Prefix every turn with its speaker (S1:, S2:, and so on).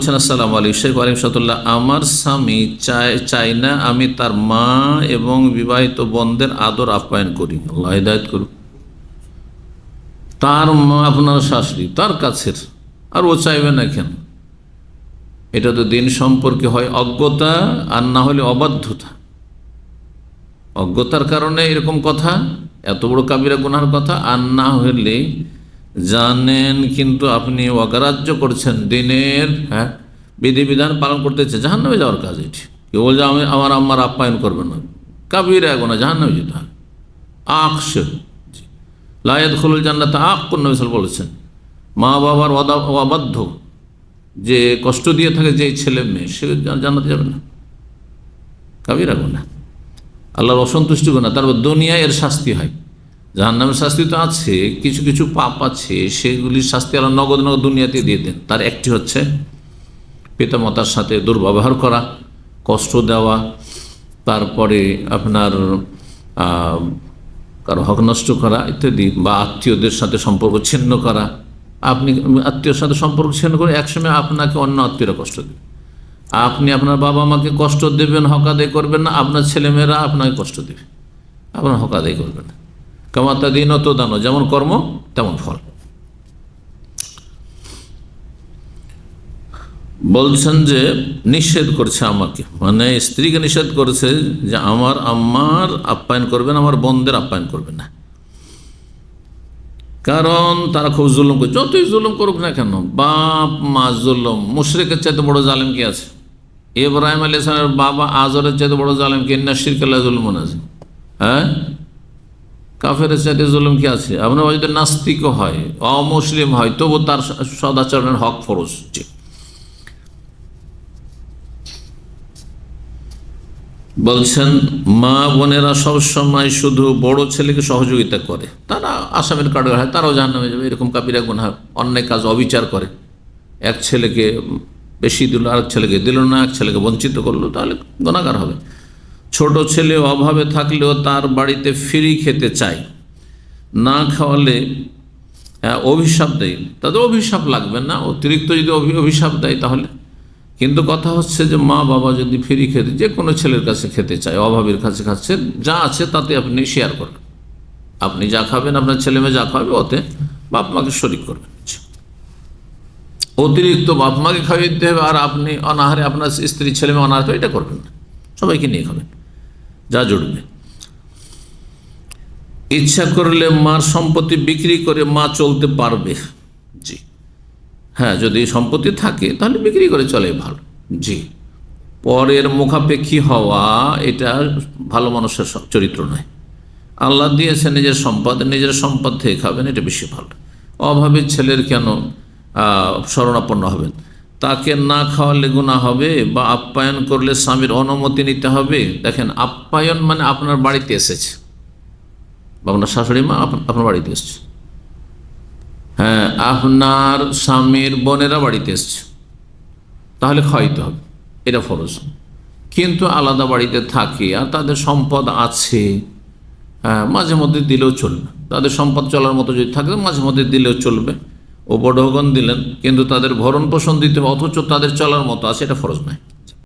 S1: আসসালামু আলাইকুম শেখ আলিমসাতুল্লাহ, আমার স্বামী চাই না আমি তার মা এবং বিবাহিত বোনদের আদর আপ্যায়ন করি। আল্লাহ হিদায়াত করুক। তার মা আপনার শাশুড়ি তার কাছের, আর ও চাইবে না কেন? এটা তো দিন সম্পর্কে হয় অজ্ঞতা, আর না হলে অবাধ্যতা। অজ্ঞতার কারণে এরকম কথা, এত বড় কাবিরা গুনার কথা, আর না হলে জানেন কিন্তু আপনি অগ্রাহ্য করছেন দিনের বিধিবিধান পালন করতেছে, জাহান্নামে যাওয়ার কাজ এটি। কেউ বলছে আমি আমার আম্মার আপ্যায়ন করবে না, কাবিরা গুনাহ, জাহান্নামে যেতে হবে। আকশ লা ইয়াদখুলুল জান্নাতা আক্কুন, নবী সাল্লাল্লাহু আলাইহি ওয়াসাল্লাম। মা বাবার অবাধ্য যে কষ্ট দিয়ে থাকে যে ছেলে মেয়ে, সে জান্নাতে যাবে না, কাবিরা গুনাহ, আল্লাহর অসন্তুষ্টি গুনাহ। তারপর দুনিয়ায় এর শাস্তি হয়, জাহান্নামের শাস্তি তো আছে, কিছু কিছু পাপ আছে সেগুলির শাস্তি আল্লাহ নগদ নগদ দুনিয়াতে দিয়ে দেন। তার একটি হচ্ছে পিতামাতার সাথে দুর্ব্যবহার করা, কষ্ট দেওয়া, তারপরে আপনার কারো হক নষ্ট করা ইত্যাদি, বা আত্মীয়দের সাথে সম্পর্ক ছিন্ন করা। আপনি আত্মীয়র সাথে সম্পর্ক ছিন্ন করে একসময় আপনাকে অন্য আত্মীয়রা কষ্ট দেবে, আপনি আপনার বাবা মাকে কষ্ট দেবেন, হক আদায় করবেন না, আপনার ছেলেমেয়েরা আপনাকে কষ্ট দেবে, আপনার হক আদায় করবেন না। কামাতা দিন অত দানো, যেমন কর্ম তেমন ফল। বলছেন যে নিষেধ করছে আমাকে, মানে স্ত্রীকে নিষেধ করেছে যে আমার আম্মার আপ্যায়ন করবেন, আমার বোনদের আপ্যায়ন করবেন না, কারণ তারা খুব জুলুম করে। যতই জুলুম করুক না কেন, বাপ মা জুলুম, মুশরিকের চাইতে বড় জালেম কি আছে? ইব্রাহিম আলাইহিস সালামের বাবা আজরের চাইতে বড় জালেম কি? ইন্না শিরকা লা যুলমুন আযীম। কাফের চাইতে জুলুম কি আছে? আপনার যদি নাস্তিকও হয়, অমুসলিম হয়, তবু তার সদাচরণের হক ফরজ। বলছেন মা বোনেরা সবসময় শুধু বড় ছেলেকে সহযোগিতা করে, তারা আসামের কাঠগড় হয়, তারাও জাহান্নামে যাবে। এরকম কাবিরা গুনাহ, অন্যায় কাজ, অবিচার করে, এক ছেলেকে বেশি দিল, আরেক ছেলেকে দিল না, এক ছেলেকে বঞ্চিত করলো, তাহলে গুনাহগার হবে। ছোট ছেলে অভাবে থাকলেও তার বাড়িতে ফ্রি খেতে চায়, না খাওয়ালে অভিশাপ দেয়, তাদের অভিশাপ লাগবে না, অতিরিক্ত যদি অভিশাপ দেয় তাহলে। কিন্তু কথা হচ্ছে যে মা বাবা যদি ফ্রি খেতে, যে কোনো ছেলের কাছে খেতে চায়, অভাবের কাছে খাচ্ছে, যা আছে তাতে আপনি শেয়ার করবেন, আপনি যা খাবেন, আপনার ছেলে মেয়ে যা খাবে, ওতে বাপ মাকে শরিক করবেন। অতিরিক্ত বাপ মাকে খাইয়ে দিতে হবে আর আপনি অনাহারে, আপনার স্ত্রী ছেলে মেয়ে অনাহারে, এটা করবেন না, সবাইকে নিয়ে খাবেন যা জুড়বে। ইচ্ছা করলে মার সম্পত্তি বিক্রি করে মা চলতে পারবে। জি হ্যাঁ, যদি সম্পত্তি থাকে তাহলে বিক্রি করে চলে, ভালো। জি, পরের মুখাপেক্ষী হওয়া এটা ভালো মানুষের চরিত্র নয়। আল্লাহ দিয়েছে নিজের সম্পদ থেকে খাবেন, এটা বেশি ভালো। অভাবী ছেলের কেন শরণাপন্ন হবেন? তাকে না খাওয়ালে গুনাহ হবে, বা আপ্যায়ন করলে স্বামীর অনুমতি নিতে হবে। দেখেন, আপ্যায়ন মানে আপনার বাড়িতে এসেছে, বা আপনার শাশুড়ি মা আপনার বাড়িতে এসেছে, হ্যাঁ, আপনার স্বামীর বোনেরা বাড়িতে এসছে, তাহলে খাওয়াইতে হবে, এটা ফরজ। কিন্তু আলাদা বাড়িতে থাকে আর তাদের সম্পদ আছে, হ্যাঁ, মাঝে মধ্যে দিলেও চলবে, তাদের সম্পদ চলার মতো যদি থাকে মাঝে মধ্যে দিলেও চলবে। ও বড় দিলেন, কিন্তু তাদের ভরণ পোষণ দিতে হবে, অথচ তাদের চলার মতো আছে, এটা ফরজ নয়।